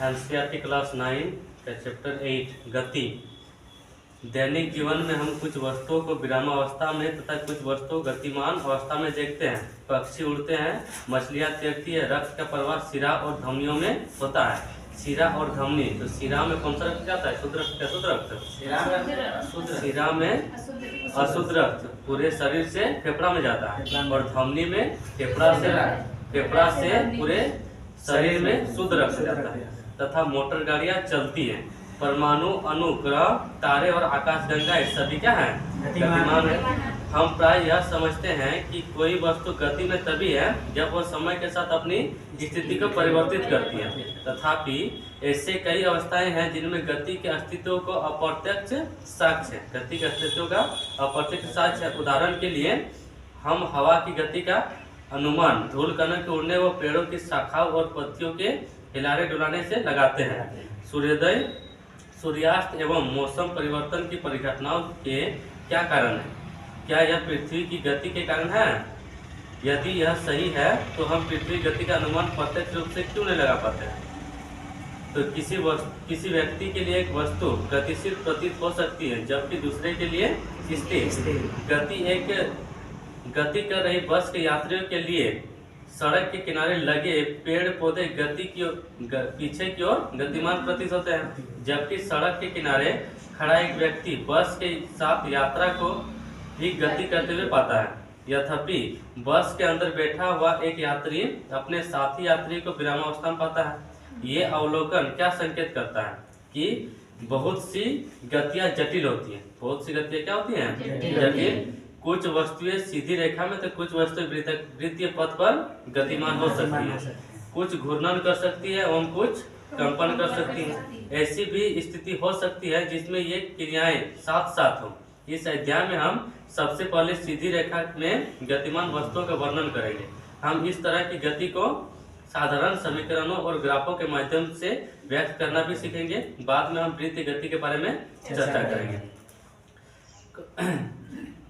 NCERT class 9 का chapter 8 गति। दैनिक जीवन में हम कुछ वस्तुओं को विरामावस्था में तथा कुछ वस्तुओं गतिमान अवस्था में देखते हैं। पक्षी उड़ते हैं, मछलियाँ तैरती है, रक्त का प्रवाह शिरा और धमनियों में होता है। शिरा और धमनी, तो शिरा में कौन सा रक्त जाता है? शुद्ध रक्त, अशुद्ध रक्त? शिरा में अशुद्ध रक्त पूरे शरीर से फेफड़ा में जाता है, और धमनी में फेफड़ा से पूरे शरीर में शुद्ध रक्त जाता है। तथा मोटर गाड़ियां चलती हैं। परमाणु, अणु, ग्रह, तारे और आकाशगंगा सभी क्या है? गतिमान है। हम प्राय यह समझते हैं कि कोई वस्तु गति में तभी है जब वह समय के साथ अपनी स्थिति को परिवर्तित करती है। तथापि ऐसे कई अवस्थाएं हैं जिनमें गति के अस्तित्व को अप्रत्यक्ष साक्ष्य है। गति के अस्तित्व का अप्रत्यक्ष साक्ष्य है। उदाहरण के लिए हम हवा की गति का अनुमान धूल कणों के उड़ने व पेड़ों की शाखाओं और पत्तियों के हिलाने डुलाने से लगाते हैं। सूर्योदय, सूर्यास्त एवं मौसम परिवर्तन की परिघटनाओं के क्या कारण है? क्या यह पृथ्वी की गति के कारण है? यदि यह सही है तो हम पृथ्वी गति का अनुमान प्रत्यक्ष रूप से क्यों नहीं लगा पाते? तो किसी व्यक्ति के लिए एक वस्तु गतिशील प्रतीत हो सकती है जबकि दूसरे के लिए स्थिर। गति कर रही बस के यात्रियों के लिए सड़क के किनारे लगे पेड़ पौधे पीछे की ओर गतिमान प्रतीत होते हैं, जबकि सड़क के किनारे खड़ा एक व्यक्ति बस के साथ यात्रा को भी गति करते हुए पाता है। यद्यपि बस के अंदर बैठा हुआ एक यात्री अपने साथी यात्री को विरामावस्था में पाता है। ये अवलोकन क्या संकेत करता है? कि बहुत सी गतियां जटिल होती हैं। बहुत सी गतियां क्या होती हैं? जटिल। कुछ वस्तुएं सीधी रेखा में तो कुछ वस्तुएं वृत्तीय पथ पर गतिमान हो सकती है। कुछ घूर्णन कर सकती है एवं कुछ कंपन कर सकती है। ऐसी भी स्थिति हो सकती है जिसमें ये क्रियाएं साथ साथ हो। इस अध्याय में हम सबसे पहले सीधी रेखा में गतिमान वस्तुओं का वर्णन करेंगे। हम इस तरह की गति को साधारण समीकरणों और ग्राफों के माध्यम से व्यक्त करना भी सीखेंगे। बाद में हम वृत्तीय गति के बारे में चर्चा करेंगे।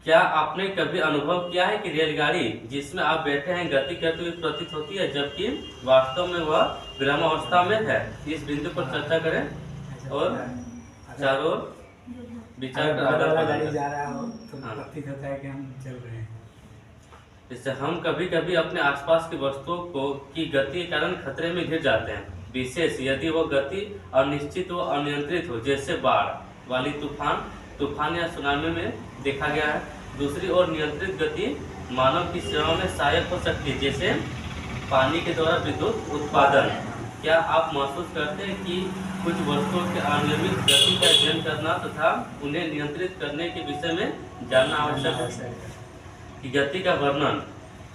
क्या आपने कभी अनुभव किया है कि रेलगाड़ी जिसमें आप बैठे हैं गति करते हुए प्रतीत होती है जबकि वास्तव में वह विरामावस्था में है? इस बिंदु पर चर्चा करें और चारों विचार का आदान-प्रदान जा रहा हो तो प्रतीत होता है कि हम चल रहे हैं। जैसे हम कभी कभी अपने आसपास की वस्तुओं की गति के कारण खतरे में घिर जाते हैं, विशेष यदि वह गति अनिश्चित व अनियंत्रित हो, जैसे बाढ़ वाली तूफान या सुनामी में देखा गया है। दूसरी ओर नियंत्रित गति मानव की सेवाओं में सहायक हो सकती है, जैसे पानी के द्वारा विद्युत उत्पादन। क्या आप महसूस करते हैं कि कुछ वस्तुओं के अनियमित गति का अध्ययन करना तथा उन्हें नियंत्रित करने के विषय में जानना आवश्यक है? कि गति का वर्णन,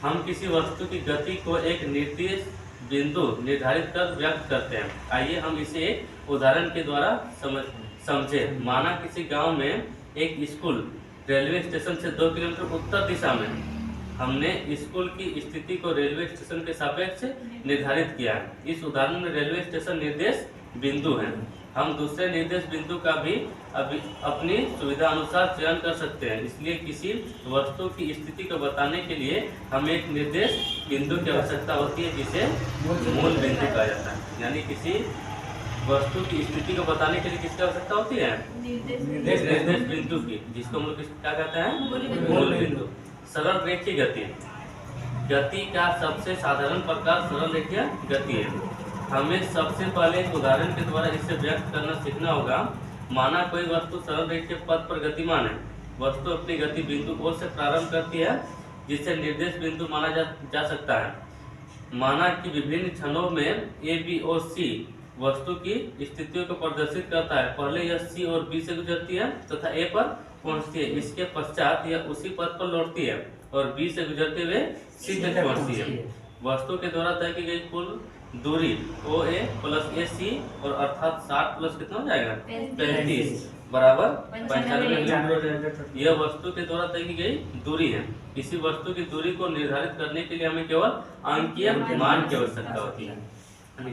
हम किसी वस्तु की गति को एक निर्दिष्ट बिंदु निर्धारित कर व्यक्त करते हैं। आइए हम इसे एक उदाहरण के द्वारा समझे। माना किसी गांव में एक स्कूल रेलवे स्टेशन से 2 किलोमीटर उत्तर दिशा में। हमने स्कूल की स्थिति को रेलवे स्टेशन के सापेक्ष निर्धारित किया है। इस उदाहरण में रेलवे स्टेशन निर्देश बिंदु है। हम दूसरे निर्देश बिंदु का भी अपनी सुविधा अनुसार चयन कर सकते हैं। इसलिए किसी वस्तु की स्थिति को बताने के लिए हमें एक निर्देश बिंदु की आवश्यकता होती है, जिसे मूल बिंदु कहा जाता है। यानी किसी वस्तु की स्थिति को बताने के लिए किसकी आवश्यकता होती है? निर्देश बिंदु की, जिसको हम लोग क्या कहते हैं? मूल बिंदु। सरल रेखीय गति का सबसे साधारण प्रकार सरल रेखीय गति है। हमें सबसे पहले एक उदाहरण के द्वारा इसे व्यक्त करना सीखना होगा। माना कोई वस्तु सरल रेखीय पथ पर गतिमान है। वस्तु अपनी गति बिंदु O से प्रारंभ करती है, जिसे निर्देश बिंदु माना जा सकता है। माना कि विभिन्न क्षणों में A, B और C वस्तु की स्थितियों को प्रदर्शित करता है। पहले यह C और B से गुजरती है तथा A पर पहुंचती है। इसके पश्चात यह उसी पथ पर लौटती है और B से गुजरते हुए C तक पहुंचती है। वस्तु के द्वारा तय की गई कुल दूरी OA प्लस AC और अर्थात 60 प्लस कितना हो जाएगा? 35 बराबर 95 किलोमीटर। यह वस्तु के द्वारा तय की गई दूरी है। किसी वस्तु की दूरी को निर्धारित करने के लिए हमें केवल अंकीय मान की आवश्यकता होती है।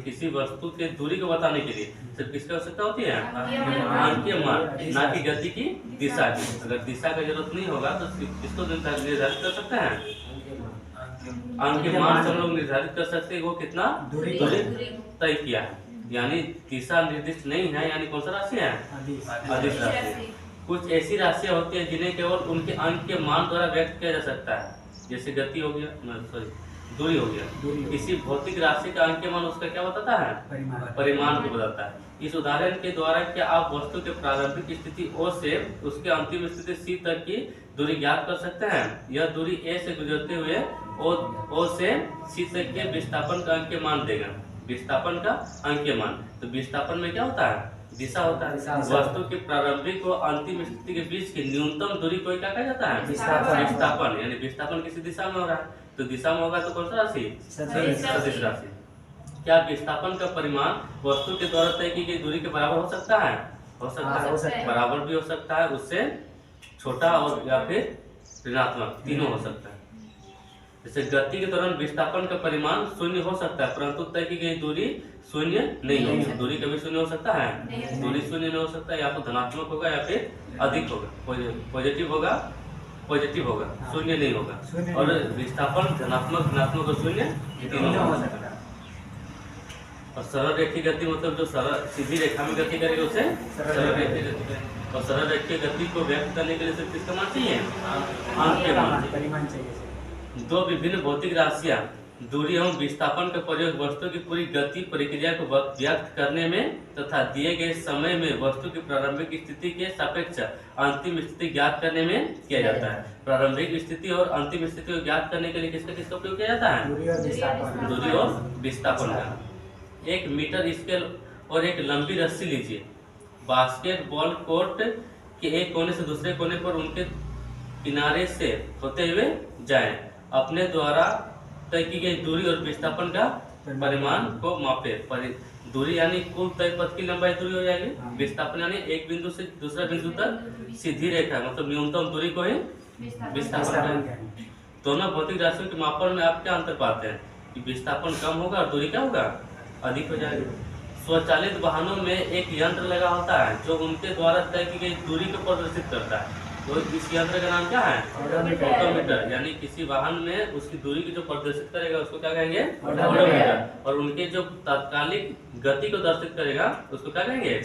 किसी वस्तु के दूरी को बताने के लिए सिर्फ किसकी आवश्यकता होती है? अंकीय मान, ना कि गति की दिशा की। अगर दिशा का जरूरत नहीं होगा तो किसको निर्धारित कर सकते हैं? अंकीय मान से हम लोग निर्धारित कर सकते हैं वो कितना दूरी तय किया है। यानी दिशा निर्दिष्ट नहीं है, यानी कौन सा राशि है? अदिश राशि। कुछ ऐसी राशियां होती हैं जिन्हें केवल उनके अंक के मान द्वारा व्यक्त किया जा सकता है, जैसे गति हो गया, सॉरी दूरी हो गया। किसी भौतिक राशि का अंक के मान उसका क्या बताता है? परिमाण को बताता है। इस उदाहरण के द्वारा क्या आप वस्तु के प्रारंभिक स्थिति O से उसके अंतिम स्थिति C तक की दूरी ज्ञात कर सकते हैं? यह दूरी A से गुजरते हुए O से C तक के विस्थापन का अंक मान देगा। विस्थापन का अंक मान, तो विस्थापन में क्या होता है? दिशा होता है। वस्तु की प्रारंभिक और अंतिम स्थिति के बीच की न्यूनतम दूरी को क्या कहा जाता है? विस्थापन। यानी विस्थापन किसी दिशा में हो रहा है, तो दिशा में होगा तो कौन सा राशि? सदिश राशि। क्या विस्थापन का परिमाण वस्तु के द्वारा तय की गई दूरी के बराबर हो सकता है? हो सकता है। बराबर भी हो सकता है, उससे छोटा और या फिर ऋणात्मक, तीनों हो सकता है। जैसे गति के दौरान विस्थापन का परिमाण शून्य हो सकता है, परंतु तय की गई दूरी शून्य नहीं होगी। दूरी कभी शून्य हो सकता है? दूरी शून्य नहीं हो सकता, या तो धनात्मक होगा या फिर अधिक होगा, पॉजिटिव होगा शून्य नहीं होगा। और विस्थापन धनात्मक, ऋणात्मक और शून्य तीनों हो सकता है। और सरल रेखीय गति मतलब जो सरल सीधी रेखा में गति करेगी उसे सरल रेखीय गति करेगी। और सरल रेखीय गति को व्यक्त करने के लिए सिर्फ किसका मान चाहिए? अंक के मान चाहिए। दो विभिन्न भौतिक राशियां दूरी एवं विस्थापन का प्रयोग वस्तु की पूरी गति प्रक्रिया को व्यक्त करने में तथा दिए गए समय में वस्तु की प्रारंभिक स्थिति के सापेक्ष अंतिम स्थिति ज्ञात करने में किया जाता है। प्रारंभिक स्थिति और अंतिम स्थिति को ज्ञात करने के लिए किसका उपयोग किया जाता है? दूरी और विस्थापन का। एक मीटर स्केल और एक लंबी रस्सी लीजिए। बास्केटबॉल कोर्ट के एक कोने से दूसरे कोने पर उनके किनारे से होते हुए जाएं। अपने द्वारा तय की गई दूरी और विस्थापन का परिमाण को मापे। दूरी यानी कुल तय पथ की लंबाई दूरी हो जाएगी। विस्थापन यानी एक बिंदु से दूसरा बिंदु तक सीधी रेखा, मतलब न्यूनतम दूरी को ही विस्थापन। दोनों भौतिक राशियों के मापन में आप क्या अंतर पाते हैं? कि विस्थापन कम होगा और दूरी क्या होगा? अधिक हो जाएगी। स्वचालित वाहनों में एक यंत्र लगा होता है जो उनके द्वारा तय की गई दूरी को प्रदर्शित करता है। तो इस यंत्र का नाम क्या है? ऑडोमीटर। यानी किसी वाहन में उसकी दूरी की जो प्रदर्शित करेगा उसको क्या कहेंगे? ऑडोमीटर। और उनके जो तात्कालिक गति को दर्शित करेगा उसको क्या कहेंगे?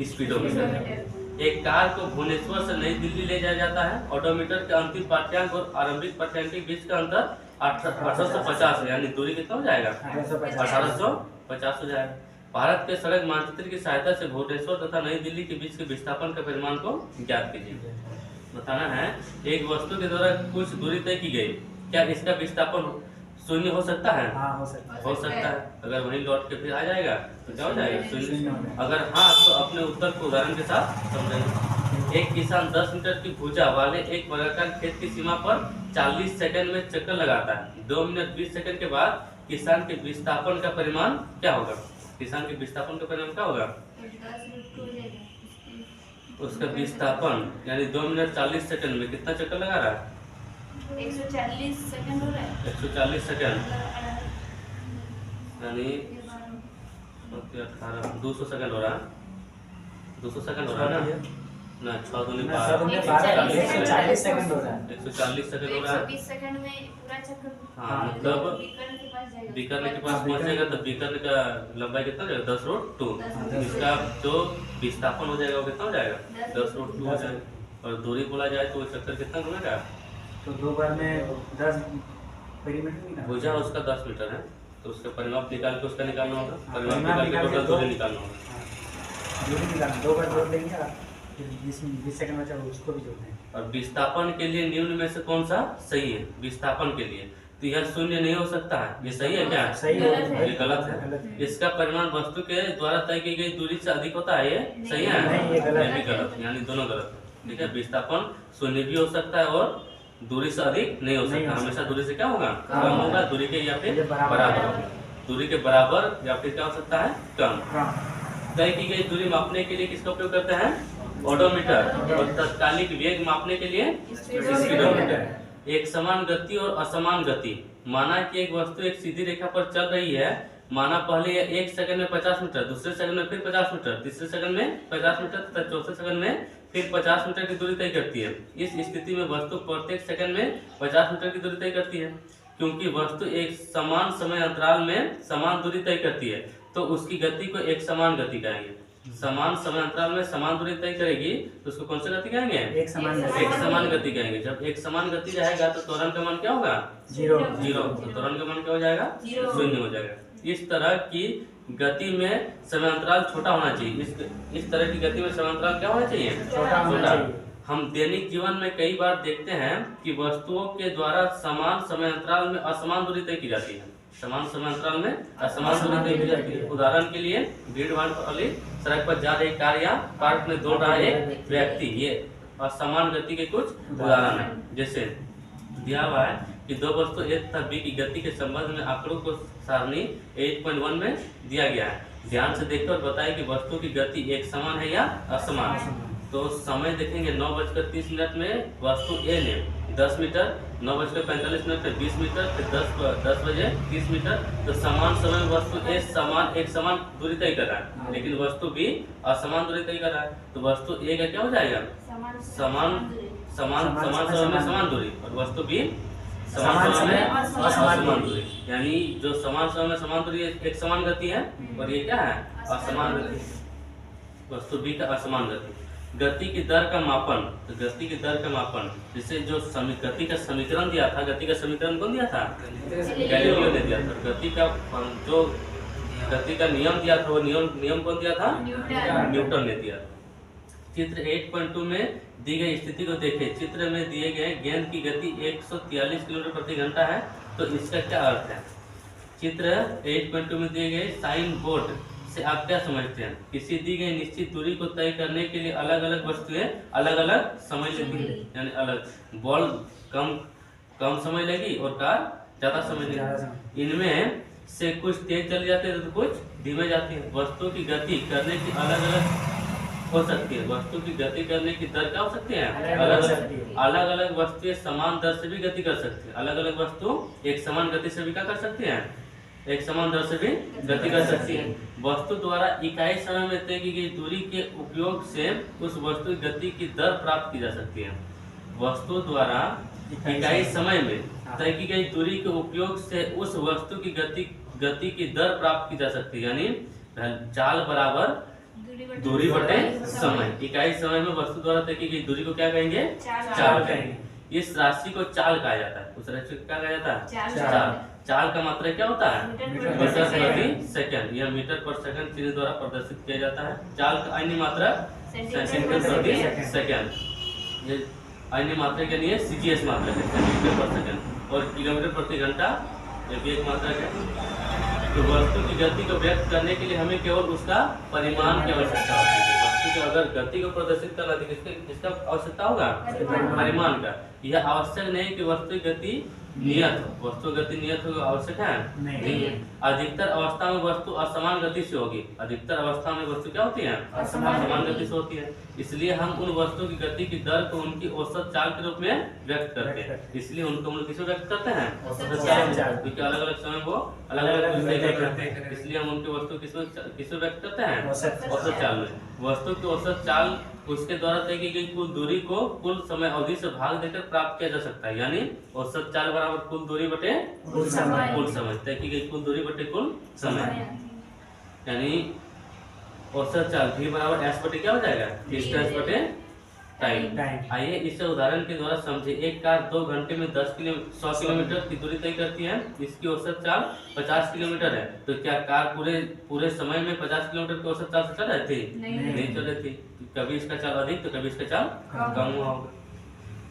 स्पीडोमीटर। एक कार को भुवनेश्वर से नई दिल्ली ले जाया जाता है। ऑडोमीटर के अंतिम पाठ्यांक और आरंभिक पाठ्यांक के बीच का अंतर 1850 है, यानी दूरी कितना हो जाएगा? 1850 हो जाएगा। भारत के सड़क मानचित्र की सहायता से भुवनेश्वर तथा नई दिल्ली के बीच के विस्थापन के परिमाण को ज्ञात कीजिए। बताना है, एक वस्तु के द्वारा कुछ दूरी तय की गई, क्या इसका विस्थापन शून्य हो सकता है? हाँ, हो सकता है। अगर वहीं लौट के फिर आ जाएगा तो क्या हो जाएगा? शून्य। अगर हाँ तो अपने उत्तर को उदाहरण के साथ समझेंगे। एक किसान 10 मीटर की भुजा वाले एक वर्गाकार खेत की सीमा पर 40 सेकंड में चक्कर लगाता है। 2 मिनट 20 सेकंड के बाद किसान के विस्थापन का परिमाण क्या होगा? किसान के विस्थापन का परिमाण क्या होगा? उसका विस्थापन यानी 2 मिनट 40 सेकंड में कितना चक्कर लगा रहा है? 140 सेकंड हो रहा है। 140 सेकंड यानी 200 सेकंड हो रहा है। 200 सेकंड हो रहा है ना? 6 दूनी 12, 140 सेकंड हो रहा है। 140 सेकंड हो रहा है। 120 सेकंड में पूरा चक्कर। हाँ, मतलब बीकानेर के पास पहुंचेगा तो बीकानेर का लंबाई कितना हो जाएगा? 10√2। इसका जो विस्थापन हो जाएगा वो कितना हो जाएगा? 10√2 हो जाएगा। और दूरी बोला जाए तो वो चक्कर कितना घूमेगा? तो 2 बार में 10 पेरीमीटर। भुजा उसका 10 मीटर है, तो उसका परिमाप निकाल के उसका निकालना होगा। परिमाप निकाल के टोटल दूरी निकालना होगा। दूरी निकालना 2 बार जोड़ देंगे और फिर 20 सेकंड बचा उसको भी जोड़ देंगे। और विस्थापन के लिए निम्न में से कौन सा सही है? विस्थापन के लिए तो यह शून्य नहीं हो सकता है। ये सही है क्या? सही है। ये गलत है। इसका परिमाण वस्तु के द्वारा तय की गई दूरी से अधिक होता है। ये सही है? नहीं, ये गलत भी गलत है, यानी दोनों गलत है। ठीक है, विस्थापन शून्य भी हो सकता है और दूरी से अधिक नहीं हो सकता। हमेशा दूरी से क्या होगा? कम होगा। दूरी के या फिर बराबर होगा। दूरी के बराबर या फिर क्या हो सकता है? कम। तय की गई दूरी मापने के लिए किसका उपयोग करते हैं? ऑडोमीटर। और तात्कालिक वेग मापने के लिए स्पीडोमीटर। एक समान गति और असमान गति। माना कि एक वस्तु एक सीधी रेखा पर चल रही है। माना पहले यह 1 सेकंड में 50 मीटर, दूसरे सेकंड में फिर 50 मीटर, तीसरे सेकंड में 50 मीटर तथा चौथे सेकंड में फिर 50 मीटर की दूरी तय करती है। इस स्थिति में वस्तु प्रत्येक सेकंड में 50 मीटर की दूरी तय करती है। क्योंकि वस्तु एक समान समय अंतराल में समान दूरी तय करती है तो उसकी गति को एक समान गति कहेंगे। समान समय अंतराल में समान दूरी तय करेगी तो उसको कौन सी गति कहेंगे? एक समान एक समान गति कहेंगे। जब एक समान गति रहेगा तो त्वरण का मान क्या होगा? 0 तो त्वरण का मान क्या हो जाएगा? 0 हो जाएगा। इस तरह की गति में समय अंतराल छोटा होना चाहिए। इस तरह की गति में समय अंतराल क्या होना चाहिए? छोटा होना चाहिए। हम दैनिक जीवन में कई बार देखते हैं कि वस्तुओं के द्वारा समान समय अंतराल में असमान दूरी तय की जाती है। समान समय अंतराल में असमान दूरी तय की जाती है। उदाहरण के लिए भीड़ भाड़ वाली सड़क पर जा रही कार या पार्क में दौड़ रहा एक व्यक्ति, ये असमान गति के कुछ उदाहरण है। जैसे दिया हुआ है कि दो वस्तु ए तथा बी की गति के संबंध में आंकड़ों को सारणी 8.1 में दिया गया है। ध्यान से देखकर बताएं कि वस्तु की गति एक समान है या असमान। तो समय देखेंगे 9:30 में वस्तु ए ने 10 मीटर, 9:45 में 20 मीटर, फिर 10 बजे 30 मीटर। तो समान समय में वस्तु ए एक समान दूरी तय कर रहा है, लेकिन वस्तु बी असमान दूरी तय कर रहा है। तो वस्तु ए का क्या हो जाएगा? समान समय में समान दूरी, और वस्तु बी समान समय में असमान दूरी। यानी जो समान समय में समान दूरी एक समान गति है, और ये क्या है? असमान गति। वस्तु बी का असमान गति। गति की दर का मापन, तो गति की दर का मापन जिसे जो गति का समीकरण दिया था, गति का समीकरण कौन दिया था? गैलीलियो ने दिया था। गति का जो गति का नियम दिया था वो नियम कौन दिया था? न्यूटन ने दिया। चित्र 8.2 में दी गई स्थिति को देखें। चित्र में दिए गए गेंद की गति 143 किलोमीटर प्रति घंटा है। तो इसका क्या अर्थ है? चित्र 8.2 में दिए गए साइन बोर्ड से आप क्या समझते हैं? किसी दी गई निश्चित दूरी को तय करने के लिए अलग अलग वस्तुएं अलग अलग समय लेती है। यानी अलग बॉल कम समय लेगी और कार ज्यादा समय लेगी। इनमें से कुछ तेज चली जाती है तो कुछ धीमे जाती है। वस्तु की गति करने की अलग अलग हो सकती है। वस्तु की गति करने की दर क्या हो सकती है? अलग अलग वस्तुएं समान दर से भी गति कर सकती है। अलग अलग वस्तु एक समान गति से भी क्या कर सकती है? एक समान दर से भी गति कर सकती है। वस्तु द्वारा इकाई समय में तय की गई दूरी के उपयोग से उस वस्तु की गति की दर प्राप्त की जा सकती है। वस्तु द्वारा इकाई समय में तय की गई दूरी के उपयोग से उस वस्तु की गति की दर प्राप्त की जा सकती है। यानी चाल बराबर दूरी बटे समय। इकाई समय में वस्तु द्वारा तय की गई दूरी को क्या कहेंगे? चाल कहेंगे। इस राशि को चाल कहा जाता है। उस राशि को क्या कहा जाता है? चाल। चाल का मात्रा क्या होता है? मीटर प्रति सेकंड। यह मीटर पर सेकंड चिन्ह द्वारा प्रदर्शित किया जाता है। चाल का अन्य मात्रा सेंटीमीटर प्रति सेकंड। ये अन्य मात्रा के लिए सीजीएस मात्रा है, सेंटीमीटर पर सेकंड। और किलोमीटर प्रति घंटा ये भी एक मात्रा है। तो वस्तु की गति को व्यक्त करने के लिए हमें केवल उसका परिमाण की आवश्यकता होती है। वस्तु की अगर गति को प्रदर्शित करना है तो किसका आवश्यकता होगा? परिमाण का। यह आवश्यक नहीं कि वस्तु की गति नियत हो। वस्तु गति नियत हो आवश्यक है? नहीं। अधिकतर अवस्था में वस्तु असमान गति से होगी। अधिकतर अवस्था में वस्तु क्या होती है? असमान गति से होती है। इसलिए हम उन वस्तु की गति की दर को उनकी औसत चाल के रूप में व्यक्त करते हैं। इसलिए उनको हम किसमें व्यक्त करते हैं? औसत चाल। क्योंकि अलग अलग समय वो अलग अलग करते हैं, इसलिए हम उनकी वस्तु किसमें व्यक्त करते हैं? औसत चाल में। वस्तु की औसत चाल उसके द्वारा तय की गई कुल दूरी को कुल समय अवधि से भाग देकर प्राप्त किया जा सकता है। यानी औसत चाल बराबर कुल दूरी बटे कुल समय। तय की गई कुल दूरी बटे कुल समय। यानी औसत चाल v बराबर s बटे क्या हो जाएगा? डिस्टेंस बटे टाइम। आइए इसे उदाहरण के द्वारा समझे। एक कार 2 घंटे में 100 किलोमीटर की दूरी तय करती है। इसकी औसत चाल 50 किलोमीटर है। तो क्या कार पूरे समय में 50 किलोमीटर की औसत चाल से चल रही थी? नहीं चल रही थी। कभी इसका चाल अधिक तो कभी इसका चाल कम हुआ होगा।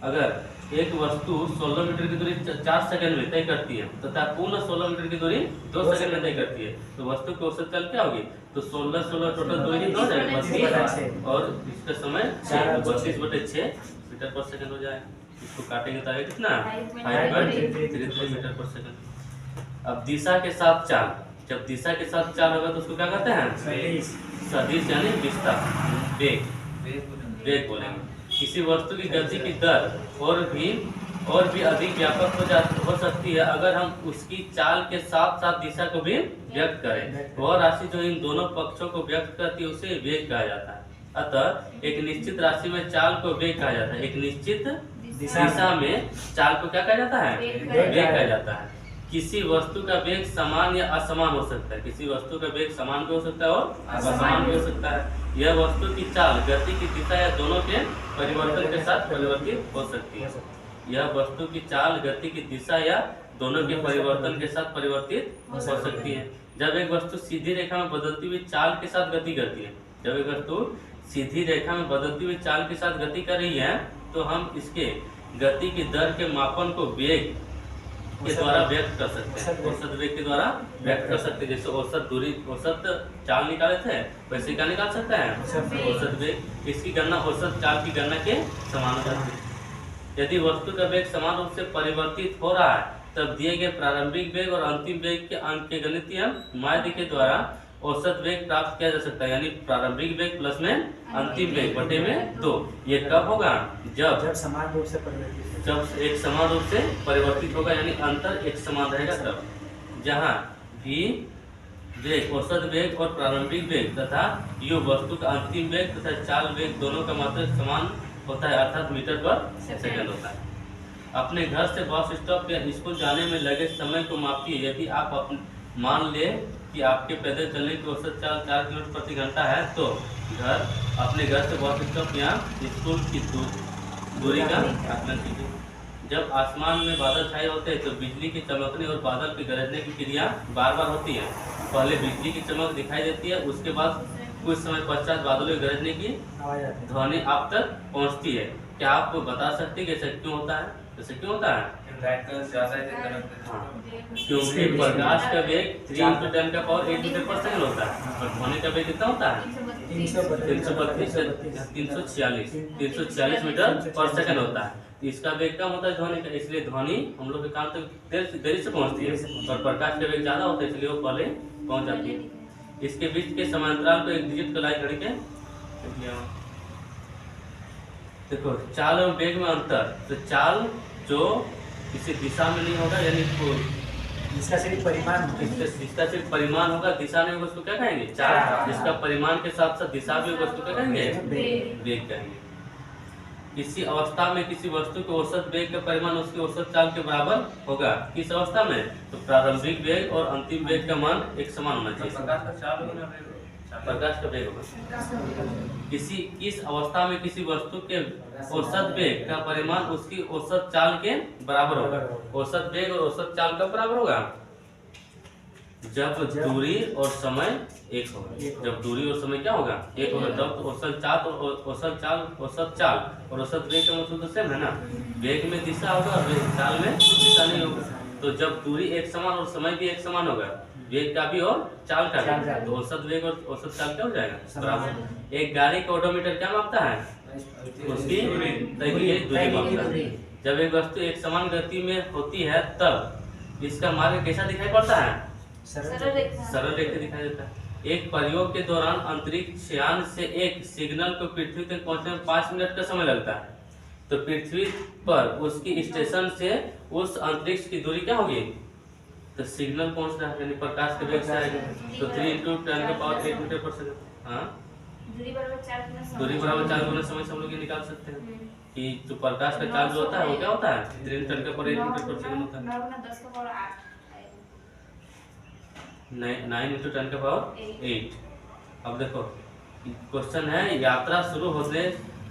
अगर एक वस्तु 16 मीटर की दूरी 4 सेकंड में तय करती है तथा पूर्ण 16 मीटर की दूरी 2 सेकंड में तय करती है तो वस्तु की औसत चाल क्या होगी? तो 16 टोटल दूरी 2 32 और इसका समय 32 बटे 6 मीटर पर सेकंड हो जाएगा। इसको काटेंगे तो आएगा कितना? 5.33 मीटर पर सेकंड। अब दिशा के साथ चाल। जब दिशा के साथ चाल होगा तो उसको क्या कहते हैं? सदिश यानी विस्तार, वेग बोलेंगे। किसी वस्तु की गति की दर और भी अधिक व्यापक हो सकती है अगर हम उसकी चाल के साथ साथ दिशा को भी व्यक्त करें। वह राशि जो इन दोनों पक्षों को व्यक्त करती है उसे वेग कहा जाता है। अतः एक निश्चित राशि में चाल को वेग कहा जाता है। एक निश्चित दिशा में चाल को क्या कहा जाता है? वेग वेग कहा जाता है। किसी वस्तु का वेग समान या असमान हो सकता है। किसी वस्तु का वेग समान भी हो सकता है और असमान भी हो सकता है। यह वस्तु की चाल, गति की दिशा या दोनों के परिवर्तन के साथ परिवर्तित हो सकती है। यह वस्तु की चाल, गति की दिशा या दोनों के परिवर्तन के साथ परिवर्तित हो सकती है। जब एक वस्तु सीधी रेखा में बदलती हुई चाल के साथ गति करती है, जब एक वस्तु सीधी रेखा में बदलती हुई चाल के साथ गति कर रही है, तो हम इसके गति की दर के मापन को वेग के द्वारा व्यक्त कर सकते हैं। औसत वेग के द्वारा व्यक्त कर सकते हैं। जैसे औसत दूरी, औसत चाल निकाले थे, वैसे क्या निकाल सकते हैं? औसत वेग। इसकी गणना औसत चाल की गणना के समान होती है। यदि वस्तु का वेग समान रूप से परिवर्तित हो रहा है, तब दिए गए प्रारंभिक वेग और अंतिम वेग के अंक के गणितीय माध्य के द्वारा औसत वेग प्राप्त किया जा सकता है। यानी प्रारंभिक वेग प्लस में अंतिम वेग बटे में 2। ये कब होगा? जब समान रूप से परिवर्तित, जब एक समान रूप से परिवर्तित होगा, यानी अंतर एक समान रहेगा तब। जहाँ भी वेग, औसत वेग और प्रारंभिक वेग तथा यू वस्तु का अंतिम वेग तथा चाल वेग दोनों का मात्रा समान होता है, अर्थात मीटर पर सेकंड होता है। अपने घर से बस स्टॉप या स्कूल जाने में लगे समय को मापिए। यदि आप मान ले कि आपके पैदल चलने की औसत चाल 4 किलोमीटर प्रति घंटा है, तो अपने घर से बस स्टॉप या स्कूल की दूरी का आकलन कीजिए। जब आसमान में बादल छाए होते हैं, तो बिजली की चमकने और बादल के गरजने की क्रिया बार बार होती है। पहले बिजली की चमक दिखाई देती है, उसके बाद कुछ समय पश्चात बादलों के गरजने की ध्वनि आप तक पहुंचती है। क्या आप बता सकते हैं कि ऐसा क्यों होता है? ऐसा क्यों होता है? क्योंकि प्रकाश का वेग 3 × 10⁸ मीटर पर सेकंड होता है और ध्वनि का वेग कितना होता है? 346 मीटर पर सेकंड होता है। इसका वेग कम होता है ध्वनि का, इसलिए ध्वनि हम लोग के कान तक देरी से पहुंचती है। और प्रकाश का वेग ज्यादा होता है, इसलिए वो पहले पहुंच जाती है। इसके बीच के समांतराल को एक डिजिट का लाइन घड़ी के देखो। चाल और वेग में अंतर। तो चाल जो किसी दिशा में नहीं होगा, यानी इसका सिर्फ परिमाण, जिसका सिर्फ परिमाण होगा, दिशा नहीं होगा, उसको क्या कहेंगे? चाल। जिसका परिमाण के साथ साथ दिशा भी होगा, उसको क्या कहेंगे? वेग कहेंगे। किसी अवस्था में किसी वस्तु के औसत वेग का परिमाण उसकी औसत चाल के बराबर होगा। किस अवस्था में? तो प्रारंभिक वेग और अंतिम वेग का मान एक समान होना चाहिए। प्रकाश का वेग होगा। किस अवस्था में किसी वस्तु के औसत वेग का परिमाण उसकी औसत चाल के बराबर होगा। औसत वेग और औसत चाल का बराबर होगा जब दूरी और समय एक होगा। जब दूरी और समय क्या होगा? एक होगा। जब तो औसत चाल और औसत वेग का मतलब तो सेम है ना। वेग में दिशा होगा और चाल में दिशा नहीं होगा। तो जब दूरी एक समान और समय भी एक समान होगा, वेग का भी और चाल का भी, तो औसत वेग और औसत चाल क्या हो जाएगा? बराबर। एक गाड़ी का ओडोमीटर क्या मापता है? उसकी तय की गई दूरी मापता है। जब एक वस्तु एक समान गति में होती है, तब इसका मार्ग कैसा दिखाई पड़ता है? सरल रेखा दिखाई देता है। एक प्रयोग के दौरान अंतरिक्ष यान से एक सिग्नल को पृथ्वी तक पहुंचने में 5 मिनट का समय लगता है। तो पृथ्वी पर उसकी स्टेशन से उस अंतरिक्ष की दूरी क्या होगी? तो सिग्नल पहुंच रहा है, यानी प्रकाश के वेग से आएगा। तो 3 × 10⁸ मीटर पर सेकंड। हाँ, दूरी बराबर 4 गुना समय से हम लोग ये निकाल सकते हैं कि जो प्रकाश का चाल जो होता है वो क्या होता है? 3 × 10⁸ मीटर पर सेकंड होता है। 9 × 10⁸ अब देखो क्वेश्चन है, यात्रा शुरू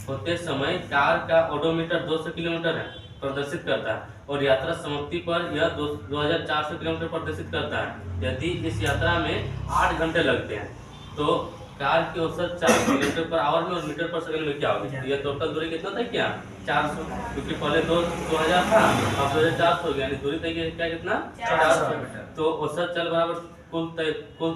होते समय कार का ओडोमीटर 200 किलोमीटर है प्रदर्शित करता है और यात्रा समाप्ति पर यह 2400 किलोमीटर प्रदर्शित करता है। यदि इस यात्रा में 8 घंटे लगते हैं, तो कार की औसत 4 किलोमीटर पर आवर में और मीटर पर सेकंड में क्या होगी? यह टोटल दूरी कितना तय किया? 400, क्योंकि पहले 2000 था, अब 2400 हो गया, यानी दूरी तय क्या कितना? 400। तो औसत चाल बराबर कुल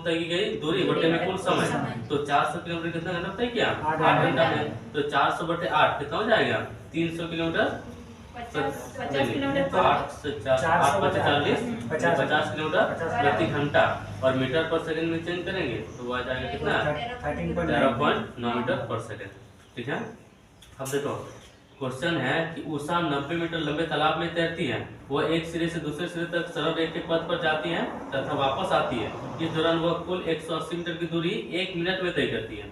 तय की गई दूरी बटे में कुल समय। तो 400 किलोमीटर कितना घंटा तय किया? 8 घंटा में। तो 400 बटे 8 कितना हो जाएगा? 300 किलोमीटर। 50 किलोमीटर 8 से 50 किलोमीटर प्रति घंटा और मीटर पर सेकंड में चेंज करेंगे तो वो आ जाएगा कितना? 13.9 मीटर पर सेकंड। ठीक है। अब देखो क्वेश्चन है कि उषा 90 मीटर लंबे तालाब में तैरती है। वह एक सिरे से दूसरे सिरे तक सरल रेखे पथ पर जाती है तथा वापस आती है। इस दौरान वह कुल 180 मीटर की दूरी 1 मिनट में तय करती है।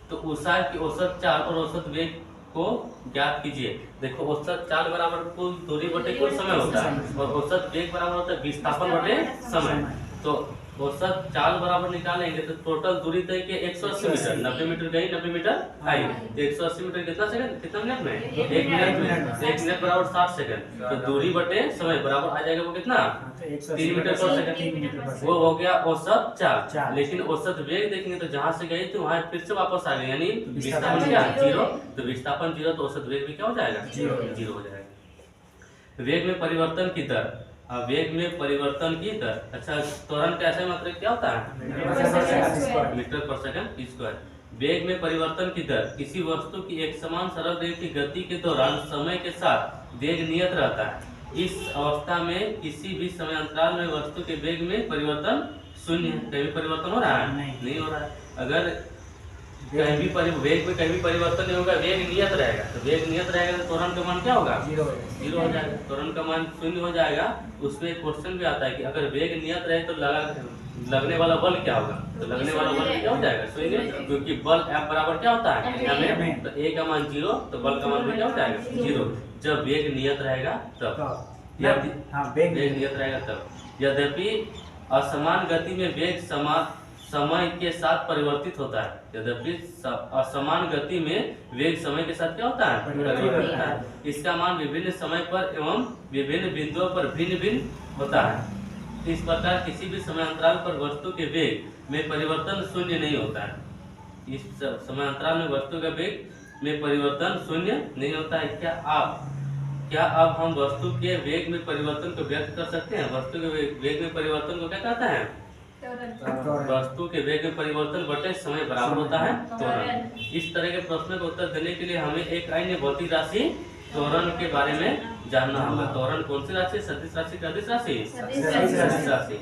तो उषा की औसत चाल और औसत वेग को ज्ञात कीजिए। देखो औसत चाल बराबर कुल दूरी बटे कुल समय होता है और औसत वेग बराबर होता है विस्थापन बटे समय। तो औसत चाल बराबर निकालेंगे तो टोटल दूरी तय के 180 मीटर, 90 मीटर गई 90 मीटर आई, तो 180 मीटर कितना सेकंड, कितना मिनट में, 1 मिनट में। तो 1 मिनट बराबर 60 सेकंड, तो दूरी बटे समय बराबर आ जाएगा वो कितना, 3 मीटर पर सेकंड। वो हो गया औसत चाल। लेकिन औसत वेग देखेंगे तो जहाँ से गई थी वहाँ फिर से वापस आ गई, यानी विस्थापन क्या, 0। तो विस्थापन 0 तो औसत वेग भी क्या हो जाएगा, 0 हो जाएगा। वेग में परिवर्तन की दर, वेग में परिवर्तन की दर, अच्छा त्वरण कैसे मतलब क्या होता है, मीटर पर सेकंड स्क्वायर। वेग में परिवर्तन की दर किसी वस्तु की एक समान सरल रेखा की गति के दौरान समय के साथ वेग नियत रहता है। इस अवस्था में किसी भी समय अंतराल में वस्तु के वेग में परिवर्तन शून्य है। कहीं भी परिवर्तन हो रहा है, नहीं हो रहा है। अगर कहीं भी वेग में कहीं भी परिवर्तन नहीं होगा, वेग नियत रहेगा, तो वेग नियत रहेगा तो त्वरण का मान क्या होगा, 0 हो जाएगा। त्वरण का मान 0 हो जाएगा। उसमें एक क्वेश्चन भी आता है कि अगर वेग नियत रहे तो लगने वाला बल क्या होगा, तो लगने वाला बल क्या हो जाएगा, 0, क्योंकि बल F बराबर क्या होता है, m। तो A का मान 0 तो बल का मान भी क्या हो जाएगा, 0। जब वेग नियत रहेगा तब, वेग नियत रहेगा तब। यद्यपि असमान गति में वेग समय के साथ परिवर्तित होता है। यद्यपि असमान गति में वेग समय के साथ क्या होता है, परिवर्तित होता है। इसका मान विभिन्न समय पर एवं विभिन्न बिंदुओं पर भिन्न भिन्न होता है। इस प्रकार किसी भी समय अंतराल पर वस्तु के वेग में परिवर्तन शून्य नहीं होता है। इस समय अंतराल में वस्तु का वेग में परिवर्तन शून्य नहीं होता है। क्या अब हम वस्तु के वेग में परिवर्तन को व्यक्त कर सकते हैं। वस्तु के वेग में परिवर्तन को क्या कहता है, वस्तु के वेग में परिवर्तन बटे समय बराबर होता है त्वरण। इस तरह के प्रश्न का उत्तर देने के लिए हमें एक अन्य भौतिक राशि त्वरण के बारे में जानना होगा। त्वरण कौन सी राशि, सदिश राशि, सदिश राशि, सदिश राशि,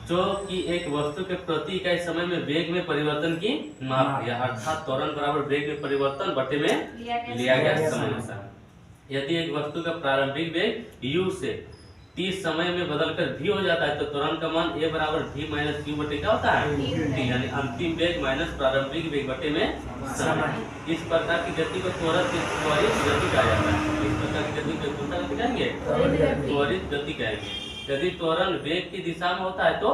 जो कि एक वस्तु के प्रति इकाई समय में वेग में परिवर्तन की माप है, अर्थात त्वरण बराबर वेग में परिवर्तन बटे में लिया गया समय होता है। यदि एक वस्तु का प्रारंभिक वेग u से t समय में बदलकर v हो जाता है तो त्वरण का मान a बराबर v माइनस q बटे क्या होता है, t, यानी अंतिम वेग माइनस प्रारंभिक वेग बटे में समय। इस प्रकार की गति को त्वरित गति कहा जाता है। इस प्रकार की गति को कौन सा गति कहेंगे, त्वरित गति कहेंगे। यदि त्वरण वेग की दिशा में होता है तो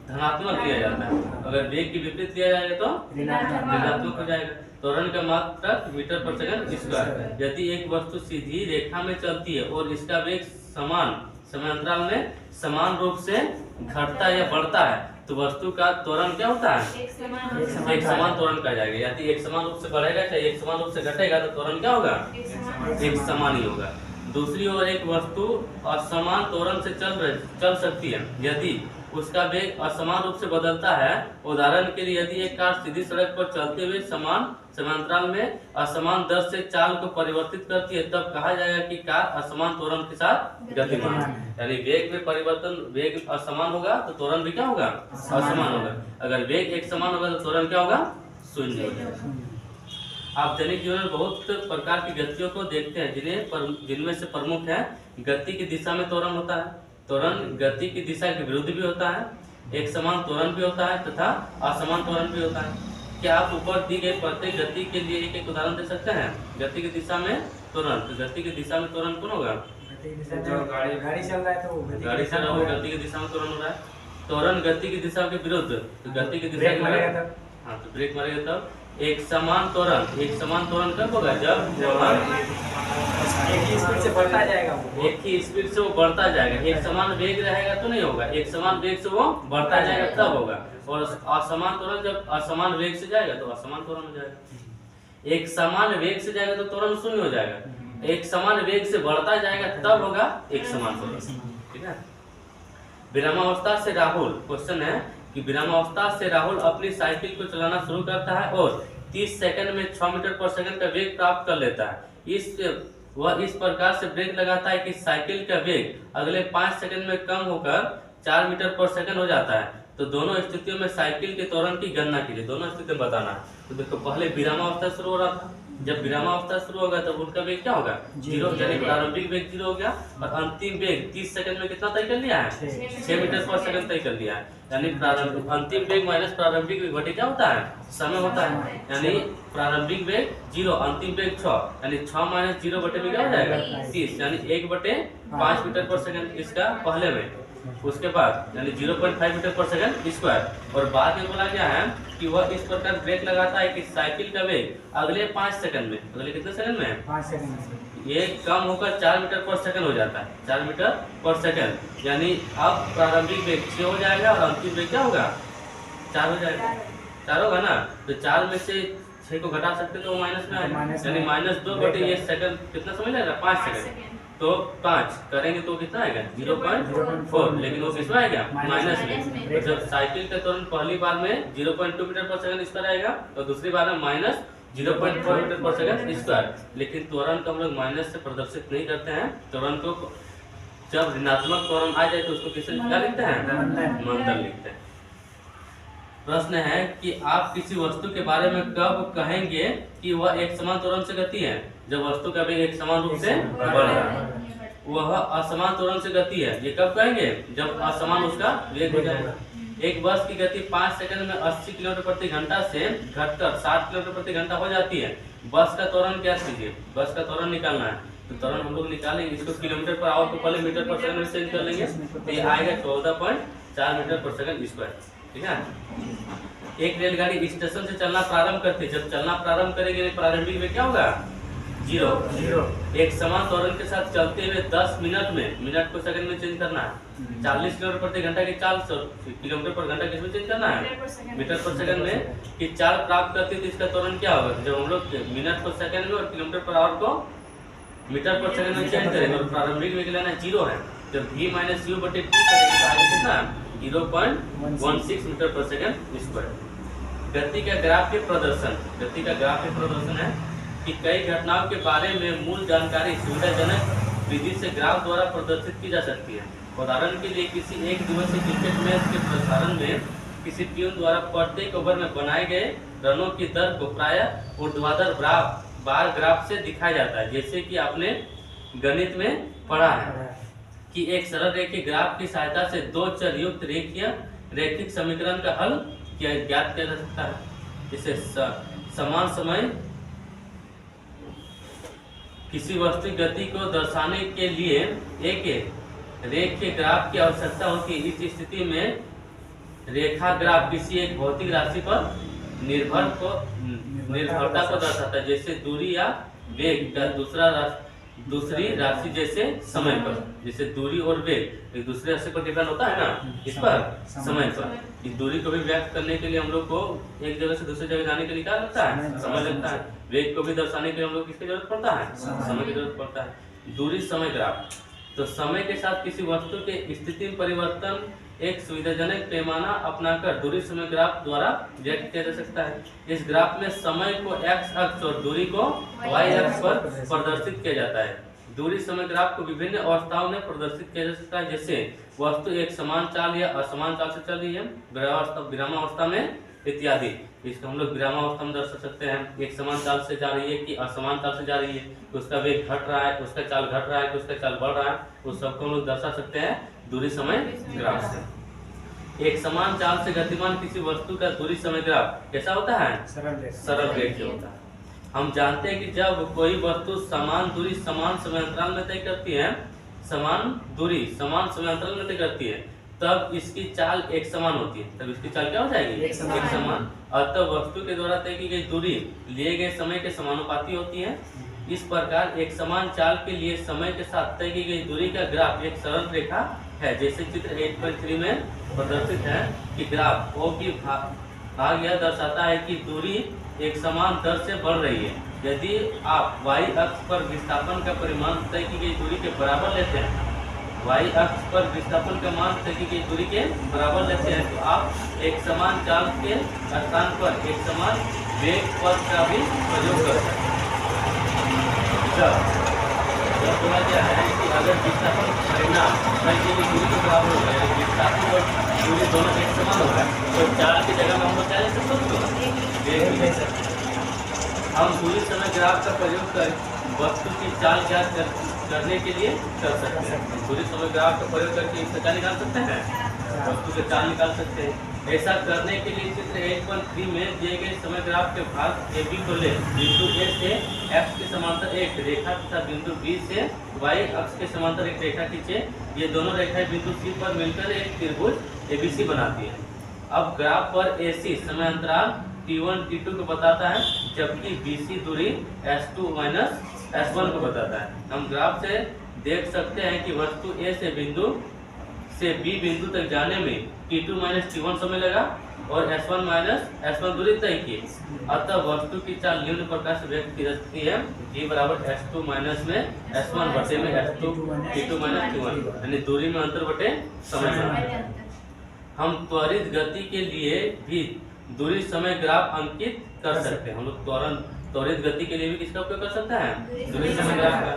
धनात्मक लिया जाता है, अगर वेग की विपरीत लिया जाएगा तो ऋणात्मक हो जाएगा। त्वरण का मात्रक मीटर पर सेकंड स्क्वायर। यदि एक वस्तु सीधी रेखा में चलती है और इसका वेग समान समय अंतराल में समान रूप से घटता या बढ़ता है तो वस्तु का त्वरण क्या होता है, एक समान त्वरण कहा जाएगा। यदि एक समान रूप से बढ़ेगा चाहे एक समान रूप से घटेगा तो त्वरण क्या होगा, एक समान ही होगा। दूसरी ओर एक वस्तु असमान त्वरण से चल सकती है यदि उसका वेग असमान रूप से बदलता है। उदाहरण के लिए यदि एक कार सीधी सड़क पर चलते हुए समान समांतराल में असमान दर से चाल को परिवर्तित करती है तब कहा जाएगा कि कार असमान त्वरण के साथ गतिमान है। यानी वेग में परिवर्तन, वेग असमान होगा तो त्वरण भी क्या होगा, असमान होगा। अगर वेग एक समान होगा तो त्वरण क्या होगा, शून्य हो जाएगा। आप दैनिक जीवन में बहुत प्रकार की गतियों को देखते हैं जिनमें से प्रमुख है गति की दिशा में त्वरण होता है। त्वरण गति की दिशा के विरुद्ध भी होता है, एक समान त्वरण भी होता है तथा असमान त्वरण भी होता है। क्या आप ऊपर दी गई प्रत्येक गति के लिए एक उदाहरण दे सकते हैं। गति की दिशा में त्वरण, तो गति की दिशा में त्वरण कौन होगा, गाड़ी चल रहा है तो गाड़ी चल रहा है, गति की दिशा में त्वरण हो रहा है। त्वरण गति की दिशा के विरुद्ध, तो गति की दिशा में हाँ तो ब्रेक मारेगा तब। एक समान त्वरण कब होगा, जब एक ही स्पीड से बढ़ता जाएगा, एक ही स्पीड से वो बढ़ता जाएगा। एक समान वेग रहेगा तो नहीं होगा, एक समान वेग से वो बढ़ता जाएगा तब होगा। और असमान त्वरण जब असमान वेग से जाएगा तो असमान त्वरण हो जाएगा। एक समान वेग से जाएगा तो त्वरण शून्य हो जाएगा, एक समान वेग से बढ़ता जाएगा तब होगा एक समान त्वरण। ठीक है। विरामावस्था से राहुल, क्वेश्चन है कि विरामावस्था से राहुल अपनी साइकिल को चलाना शुरू करता है और 30 सेकंड में 6 मीटर पर सेकंड का वेग प्राप्त कर लेता है। वह इस प्रकार से ब्रेक लगाता है कि साइकिल का वेग अगले 5 सेकंड में कम होकर 4 मीटर पर सेकंड हो जाता है। तो दोनों स्थितियों में साइकिल के त्वरण की गणना कीजिए। दोनों स्थिति में बताना है। तो देखो पहले विरामावस्था शुरू हो रहा था जब विरामावस्था शुरू होगा तब उनका वेग क्या होगा? 0, यानी प्रारंभिक वेग 0 हो गया और अंतिम वेग 30 सेकंड में कितना तय कर लिया है? 6 मीटर पर सेकंड तय कर लिया है। यानी प्रारंभिक अंतिम वेग माइनस प्रारंभिक वेग बटे क्या होता है? समय होता है। यानी प्रारंभिक वेग 0, अंतिम वेग 6, यानी 6 माइनस 0 बटे में क्या हो जाएगा? 30, यानी 1/5 मीटर पर सेकंड इसका पहले में। उसके बाद यानी 0.5 मीटर पर सेकंड स्क्वायर। और बाद में बोला गया है कि वह इस प्रकार ब्रेक लगाता है कि साइकिल का वेग अगले 5 सेकंड में, अगले कितने सेकंड में? 5 सेकंड ये कम होकर 4 मीटर पर सेकंड हो जाता है, 4 मीटर पर सेकंड। यानी अब प्रारंभिक वेग 6 हो जाएगा और अंतिम वेग क्या होगा? 4 हो जाएगा। 4 होगा ना, तो 4 में से 6 को घटा सकते तो माइनस में आएगा, यानी -2 बटे ये सेकंड कितना समय लगेगा? 5 सेकंड। तो 5 करेंगे तो कितना आएगा? 0.4, लेकिन वो किसमें आएगा? माइनस में। तो जब साइकिल का त्वरण पहली बार में 0.2 मीटर पर सेकंड स्क्वायर आएगा और दूसरी बार में -0.4 मीटर पर सेकंड स्क्वायर। लेकिन त्वरण को हम लोग माइनस से प्रदर्शित नहीं करते हैं। त्वरण को जब ऋणात्मक त्वरण आ जाए तो उसको किसे क्या लिखते हैं? मंतन लिखते हैं। प्रश्न है कि आप किसी वस्तु के बारे में कब कहेंगे कि वह एक समान त्वरण से गति है? जब वस्तु का वेग एक समान रूप से बढ़ रहा है। वह असमान त्वरण से गति है, ये कब कहेंगे? जब असमान उसका वेग हो जाएगा। एक बस की गति 5 सेकंड में 80 किलोमीटर प्रति घंटा से घटकर 60 किलोमीटर प्रति घंटा हो जाती है। बस का त्वरण क्या कीजिए? बस का त्वरण निकालना है, तो त्वरण हम लोग निकालेंगे। इसको किलोमीटर पर आवर को पहले मीटर पर सेकंड में चेंज कर लेंगे, तो ये आएगा 14.4 मीटर पर सेकंड स्क्वायर। ठीक है। एक रेलगाड़ी स्टेशन से चलना प्रारंभ करती है। जब चलना प्रारंभ करेगी प्रारंभिक में क्या होगा? 0। एक समान त्वरण के साथ चलते हुए 10 मिनट में, मिनट को सेकंड में चेंज करना है। 40 किलोमीटर प्रति घंटा की चाल किलोमीटर पर घंटा किसमें चेंज करना है? मीटर पर सेकंड में। कि चाल प्राप्त करती है तो इसका त्वरण क्या होगा? जब हम लोग मिनट को सेकंड में और किलोमीटर पर आवर को मीटर पर सेकंड में चेंज करेंगे और प्रारंभिक वेग लेना 0 है, जब v - u बटे t करेंगे तो आगे कितना? 0.16 मीटर पर सेकंड स्क्वायर। गति का ग्राफ के प्रदर्शन। गति का ग्राफ के प्रदर्शन है कि कई घटनाओं के बारे में मूल जानकारी सुविधाजनक विधि से ग्राफ द्वारा प्रदर्शित की जा सकती है। उदाहरण के लिए किसी एक दिवसीय क्रिकेट मैच के प्रसारण में किसी टीम द्वारा प्रत्येक ओवर में बनाए गए रनों की दर को प्रायः ऊर्ध्वाधर बार ग्राफ से दिखाया जाता है। जैसे कि आपने गणित में पढ़ा है कि एक सरल रेखीय ग्राफ की सहायता से 2 चर युक्त रैखिक समीकरण का हल ज्ञात किया जा सकता है। जैसे समान समय किसी वस्तु की गति को दर्शाने के लिए एक रेखीय ग्राफ की आवश्यकता होती है। इस स्थिति में रेखा ग्राफ किसी एक भौतिक राशि पर निर्भरता को दर्शाता है, जैसे दूरी या वेग का दूसरी राशि जैसे समय पर। जैसे दूरी और वेग एक दूसरे राशि पर डिपेंड होता है ना, इस पर समय पर। इस दूरी को भी व्यक्त करने के लिए हम लोग को एक जगह से दूसरी जगह जाने के लिए क्या लगता है? समय लगता है। वेग को भी दर्शाने के लिए हम लोग किसकी जरूरत पड़ता है? समय की जरूरत पड़ता है। दूरी समय ग्राफ। तो समय के साथ किसी वस्तु के स्थिति में परिवर्तन एक सुविधाजनक पैमाना अपनाकर दूरी समय ग्राफ द्वारा व्यक्त किया जा सकता है। इस ग्राफ में समय को x अक्ष और दूरी को y अक्ष पर प्रदर्शित किया जाता है। दूरी समय ग्राफ को विभिन्न अवस्थाओं में प्रदर्शित किया जा सकता है, जैसे वस्तु एक समान चाल या असमान चाल से चल रही है, विरामावस्था में इत्यादि। इसको हम लोग विरामावस्था में दर्शा सकते हैं। एक समान चाल से जा रही है कि असमान चाल से जा रही है, तो उसका वेग घट रहा है, उसका चाल घट रहा है, तो उसका चाल बढ़ रहा है, उस सबको हम लोग दर्शा सकते हैं दूरी समय ग्राफ से। एक समान चाल से गतिमान किसी वस्तु का दूरी समय ग्राफ कैसा होता है? सरल रेखीय होता है। हम जानते हैं कि जब कोई वस्तु समान दूरी समान समांतराल में तय करती है, समान दूरी समान समांतराल में तय करती है, तब इसकी चाल एक समान होती है। तब इसकी चाल क्या हो जाएगी? एक समान। अतः वस्तु के द्वारा तय की गई दूरी लिए गए समय के समानुपाती होती है। इस प्रकार एक समान चाल के लिए समय के साथ तय की गई दूरी का ग्राफ एक सरल रेखा है। जैसे चित्र 8.3 में प्रदर्शित है कि ग्राफ O की भाग यह दर्शाता है कि दूरी एक समान दर से बढ़ रही है। यदि आप y अक्ष पर विस्थापन का परिमाण तय की गई दूरी के बराबर लेते हैं, y अक्ष पर विस्थापन का मान तय की गई दूरी के बराबर लेते हैं, तो आप एक समान चाल के स्थान पर एक समान वेग पद का भी प्रयोग कर सकते हैं। जब बोला गया है कि अगर विस्थापन परिणाम तय की गई दूरी के बराबर हो गया, विस्थापन और दूरी दोनों एक समान होगा, तो चाल की जगह में हम लोग क्या ले सकते हैं? वेग ले सकते हैं। हम पूरी समय ग्राफ का प्रयोग कर वस्तु की चाल ज्ञात करने के लिए कर सकते हैं। पूरी समय ग्राफ का प्रयोग करके इसका क्या निकाल सकते हैं, वस्तु की चाल निकाल सकते हैं। ऐसा करने के लिए चित्र 8.3 में दिए गए समय ग्राफ के भाग ए बी को ले बिंदु ए से एक्स के समांतर एक रेखा तथा बिंदु बी से वाई अक्ष के समांतर एक रेखा खींचे। ये दोनों रेखाएं बिंदु सी पर मिलकर एक त्रिभुज एबीसी बनाती है। अब ग्राफ पर एसी समय अंतराल T1 T2 को बताता है, जबकि BC दूरी S2 माइनस S1 को बताता है। हम ग्राफ से देख सकते हैं कि वस्तु A से बिंदु से B बिंदु तक जाने में T2 माइनस T1 समय लगा और S1 माइनस S1 दूरी तय की। अतः वस्तु की चाल निम्न प्रकार से व्यक्त की जा सकती है, G बराबर S2 माइनस में S1 बटे में S2 T2 माइनस T1, यानी दूरी में अंतर बटे समय। हम त्वरित गति के लिए भी दूरी समय ग्राफ अंकित कर सकते हैं। हम लोग त्वरित गति के लिए भी किसका उपयोग कर सकते हैं, दूरी समय ग्राफ का।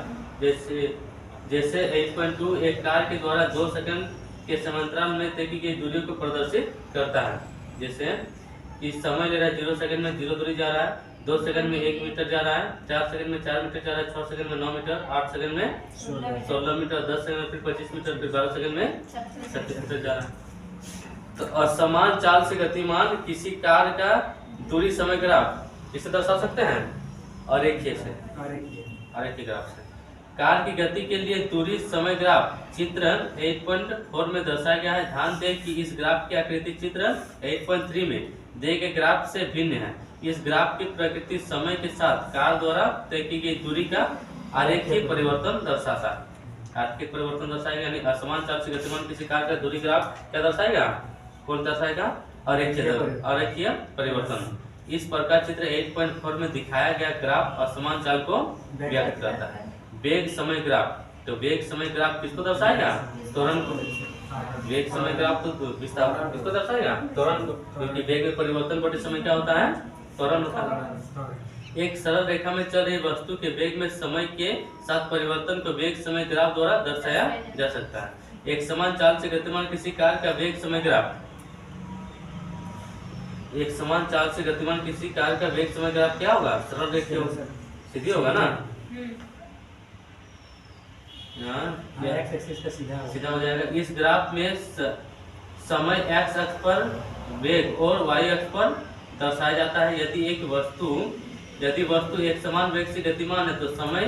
जैसे 8.2 एक कार के द्वारा 2 सेकंड के समांतराल में तय की गई दूरी को प्रदर्शित करता है। जैसे कि समय ले रहा है 0 सेकंड में 0 दूरी जा रहा है, 2 सेकंड में 1 मीटर जा रहा है, 4 सेकंड में 4 मीटर जा रहा है, 6 सेकंड में 9 मीटर, 8 सेकंड में 16 मीटर, 10 सेकंड में फिर 25 मीटर, फिर 12 सेकंड में 36 मीटर जा रहा है। तो असमान चाल से गतिमान किसी कार का दूरी समय ग्राफ इसे दर्शा सकते हैं आरेखीय से, आरेखीय ग्राफ से। कार की गति के लिए दूरी समय ग्राफ चित्र 8.4 में दर्शाया गया है। ध्यान दें कि इस ग्राफ की आकृति चित्र 8.3 में दिए गए ग्राफ से भिन्न है। इस ग्राफ की प्रकृति समय के साथ कार द्वारा तय की गई दूरी का आरेखीय परिवर्तन दर्शाता है। आरेखीय परिवर्तन दर्शाएगा, यानी असमान चाल से गतिमान किसी कार का दूरी ग्राफ क्या दर्शाएगा, कौन दर्शाएगा, आरेखीय परिवर्तन। इस प्रकार चित्र 8.4 में दिखाया गया ग्राफ असमान चाल को व्यक्त करता है। वेग समय ग्राफ, तो वेग समय ग्राफ किसको दर्शाएगा, त्वरण को। वेग समय ग्राफ तो विस्थापन किसको दर्शाएगा, त्वरण को, क्योंकि वेग में परिवर्तन बटे समय क्या होता है, त्वरण होता है। एक सरल रेखा में चल रही वस्तु के वेग में समय के साथ परिवर्तन को वेग समय ग्राफ द्वारा दर्शाया जा सकता है। एक समान चाल से गतिमान किसी कार का वेग समय ग्राफ, एक समान चाल से गतिमान किसी कार का वेग समय ग्राफ क्या होगा, सरल रेखीय होगा, सीधी होगा ना, सीधा हो जाएगा। इस ग्राफ में समय x अक्ष पर वेग और y अक्ष पर दर्शाया जाता है। यदि वस्तु एक समान वेग से गतिमान है तो समय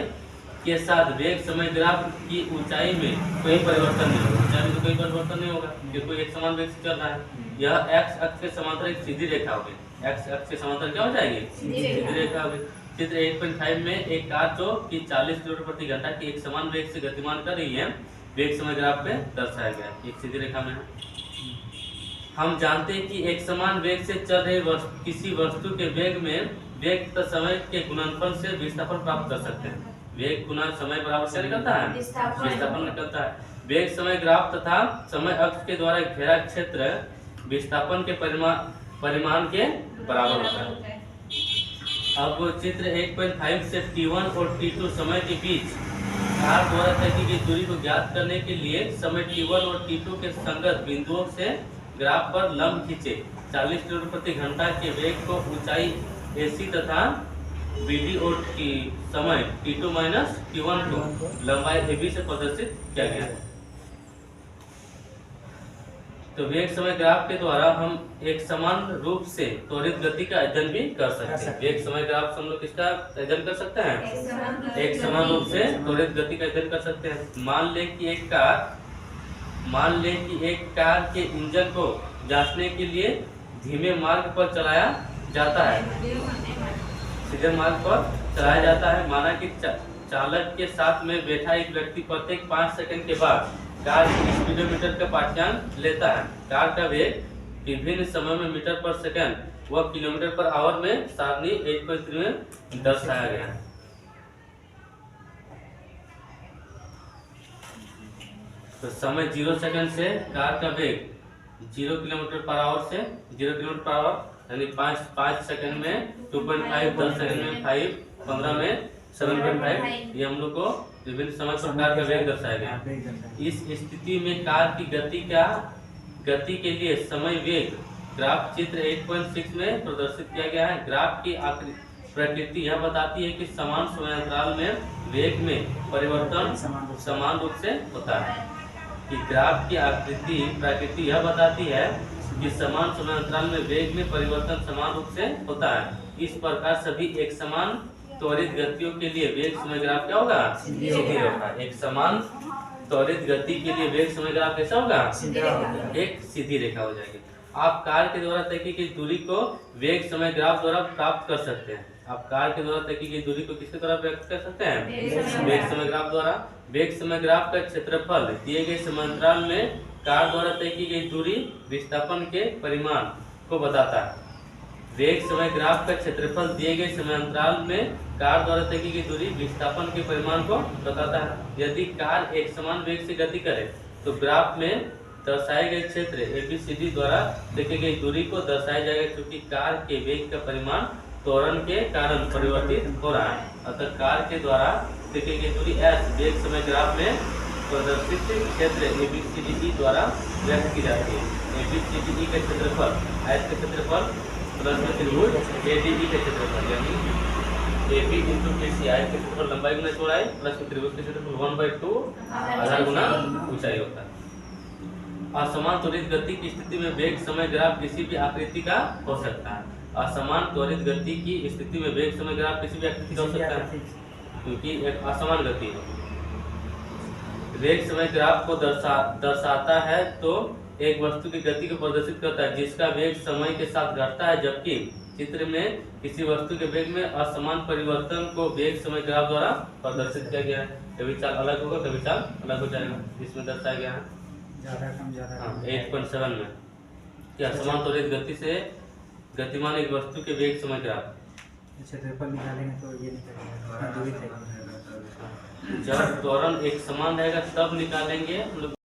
के साथ वेग समय ग्राफ की ऊंचाई में कोई परिवर्तन नहीं होगा, ऊंचाई में तो कोई परिवर्तन नहीं होगा क्योंकि एक समान वेग से चल रहा है। यह x अक्ष के समांतर एक सीधी रेखा होगी, x अक्ष के समांतर क्या हो जाएगी, सीधी रेखा होगी। चित्र 8.5 में एक कार जो कि 40 किलोमीटर प्रति घंटा की एक समान वेग से गतिमान कर रही है, वेग समय ग्राफ में दर्शाया गया है, एक सीधी रेखा में है। हम जानते हैं कि एक समान वेग से चल रही किसी वस्तु के वेग में वेग तथा समय के गुणनफल से विस्थापन प्राप्त कर सकते हैं। वेग गुना समय बराबर क्या निकलता है, विस्थापन निकलता है। वेग समय ग्राफ तथा समय अक्ष के द्वारा घेरा क्षेत्र विस्थापन के परिमाण के बराबर होता है। अब चित्र 8.5 से T1 और T2 समय के बीच कार द्वारा तय की गई दूरी को ज्ञात करने के लिए समय T1 और T2 के संगत बिंदुओं से ग्राफ पर लंब खींचे। 40 किलोमीटर प्रति घंटा के वेग को ऊंचाई AC तथा BD और समय T2 माइनस T1 को लंबाई AB से प्रदर्शित किया गया है। तो वेग समय ग्राफ के द्वारा हम एक समान रूप से त्वरित गति का अध्ययन भी कर सकते हैं। वेग समय ग्राफ से हम लोग किसका अध्ययन कर सकते हैं, एक समान रूप से त्वरित गति का अध्ययन कर सकते हैं। मान लें कि एक कार के इंजन को जांचने के लिए धीमे मार्ग पर चलाया जाता है, सीधे मार्ग पर चलाया जाता है। माना कि चालक के साथ में बैठा एक व्यक्ति प्रत्येक 5 सेकंड के बाद कार स्पीडोमीटर का पाठ्यांक लेता है। कार का वेग विभिन्न समय में मीटर पर सेकंड व किलोमीटर पर आवर में सारणी 8.3 में दर्शाया गया है। तो समय 0 सेकंड से कार का वेग 0 किलोमीटर पर आवर से 0 किलोमीटर पर आवर यानी 5 सेकंड में 2.5, 10 सेकंड में 5, 15 में 7.5, ये हम लोग को विभिन्न समय पर कार का वेग दर्शाया गया। इस स्थिति में कार की गति के लिए समय वेग ग्राफ चित्र 8.6 में प्रदर्शित किया गया है। ग्राफ की प्रकृति यह बताती है कि समान समयांतराल में वेग में परिवर्तन समान रूप से होता है। कि ग्राफ की आकृति प्रकृति यह बताती है कि समान समयांतराल में वेग में परिवर्तन समान रूप से होता है। इस प्रकार सभी एक समान त्वरित गतियों के लिए वेग समय ग्राफ क्या होगा? सीधी होगा। एक समान त्वरित गति के लिए वेग समय ग्राफ कैसा होगा? एक सीधी रेखा हो जाएगी। आप कार के द्वारा तय की गई दूरी को वेग समय ग्राफ द्वारा प्राप्त कर सकते हैं। आप कार के द्वारा तय की गई दूरी को किसके द्वारा व्यक्त कर सकते हैं? वेग समय ग्राफ द्वारा। वेग समय ग्राफ का क्षेत्रफल दिए गए समांतराल में कार द्वारा तय की गई दूरी विस्थापन के परिमाण को बताता है। वेग समय ग्राफ का क्षेत्रफल दिए गए समांतराल में कार द्वारा तय की गई दूरी विस्थापन के परिमाण को बताता है। यदि कार एक समान वेग से गति करे तो ग्राफ में दर्शाए गए क्षेत्र ABCD द्वारा तय की गई दूरी को दर्शाया जाएगा, क्योंकि कार के वेग का परिमाण त्वरण के कारण परिवर्तित हो रहा है। अतः कार के द्वारा तय की गई दूरी S वेग समय ग्राफ में प्रदर्शित क्षेत्र ABCD द्वारा व्यक्त की जाती है। ABCD का क्षेत्रफल S का क्षेत्रफल प्लस में त्रिभुज ADE का क्षेत्रफल, यानी AB इंटू PCI का क्षेत्रफल लंबाई गुना चौड़ाई प्लस में त्रिभुज का क्षेत्रफल 1/2 आधार गुना ऊंचाई होता है। असमान त्वरित गति की स्थिति में वेग समय ग्राफ किसी भी आकृति का हो सकता है। असमान त्वरित गति की स्थिति में वेग समय ग्राफ किसी भी आकृति का हो सकता है, क्योंकि एक असमान गति है। वेग समय ग्राफ को दर्शाता है तो एक वस्तु की गति को प्रदर्शित करता है जिसका वेग समय के साथ घटता है, जबकि चित्र में किसी वस्तु के वेग में असमान परिवर्तन को वेग समय ग्राफ द्वारा प्रदर्शित किया गया है। कभी चाल अलग होगा, कभी चाल अलग हो जाएगा। इसमें दर्शाया गया है ज़्यादा कम ज़्यादा 8.7 में कि असमान त्वरित गति से गतिमान एक वस्तु के वेग समय ग्राफ। क्षेत्रफल निकालेंगे तो ये निकलेगा दूरी तय। जब त्वरण एक समान रहेगा तब निकालेंगे हम लोग।